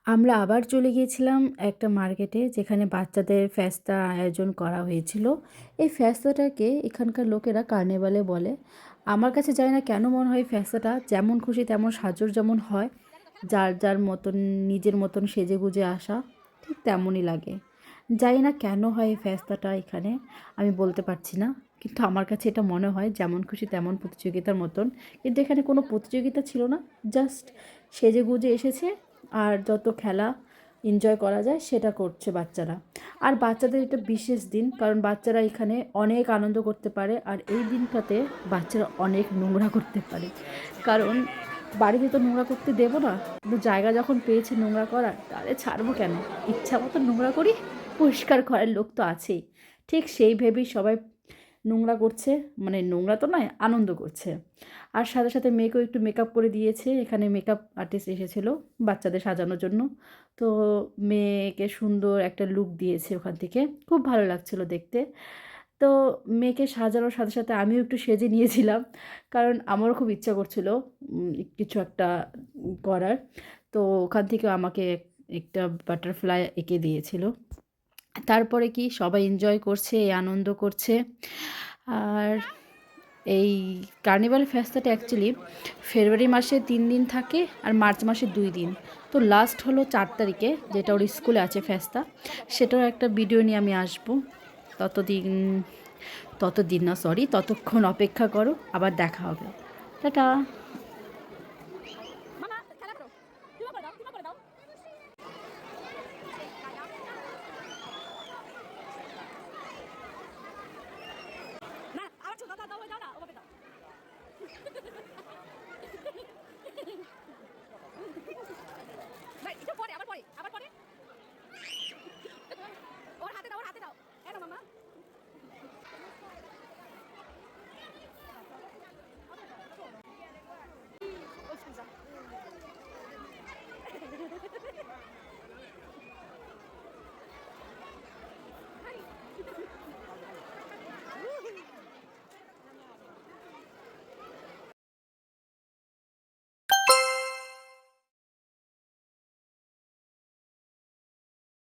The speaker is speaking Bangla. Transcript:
আমরা আবার চলে গিয়েছিলাম একটা মার্কেটে যেখানে বাচ্চাদের ফেস্তা আয়োজন করা হয়েছিল। এই ফেস্তাটাকে এখানকার লোকেরা কার্নিভালে বলে। আমার কাছে জানি না কেন মনে হয় ফেস্তাটা যেমন খুশি তেমন সাজর যেমন হয়, যার যার মতন নিজের মতন সেজেগুজে আসা ঠিক তেমনই লাগে। জানি না কেন হয় এই ফেস্তাটা এখানে, আমি বলতে পারছি না। কিন্তু আমার কাছে এটা মনে হয় যেমন খুশি তেমন প্রতিযোগিতার মতন। কিন্তু এখানে কোনো প্রতিযোগিতা ছিল না, জাস্ট সেজেগুজে এসেছে আর যত খেলা এনজয় করা যায় সেটা করছে বাচ্চারা। আর বাচ্চাদের এটা বিশেষ দিন, কারণ বাচ্চারা এখানে অনেক আনন্দ করতে পারে আর এই দিনটাতে বাচ্চারা অনেক নোংরা করতে পারে। কারণ বাড়িতে তো নোংরা করতে দেবো না, কিন্তু জায়গা যখন পেয়েছি নোংরা করার তাহলে ছাড়বো কেন, ইচ্ছা মতো নোংরা করি, পরিষ্কার করার লোক তো আছেই। ঠিক সেই ভেবেই সবাই নোংরা করছে, মানে নোংরা তো নয়, আনন্দ করছে। আর সাথে সাথে মেয়েকেও একটু মেকআপ করে দিয়েছে, এখানে মেকআপ আর্টিস্ট এসেছিলো বাচ্চাদের সাজানোর জন্য। তো মেয়েকে সুন্দর একটা লুক দিয়েছে ওখান থেকে, খুব ভালো লাগছিলো দেখতে। তো মেয়েকে সাজানোর সাথে সাথে আমিও একটু সেজে নিয়েছিলাম, কারণ আমারও খুব ইচ্ছা করছিল কিছু একটা করার। তো ওখান থেকে আমাকে একটা বাটারফ্লাই এঁকে দিয়েছিল। তারপরে কি সবাই এনজয় করছে, এই আনন্দ করছে। আর এই কার্নিভাল ফেস্তাটা অ্যাকচুয়ালি ফেব্রুয়ারি মাসে 3 দিন থাকে আর মার্চ মাসে 2 দিন। তো লাস্ট হলো 4 তারিখে, যেটা ওর স্কুলে আছে ফেস্তা, সেটাও একটা ভিডিও নিয়ে আমি আসবো। ততদিন ততদিন না, সরি, ততক্ষণ অপেক্ষা করো, আবার দেখা হবে। টাটা।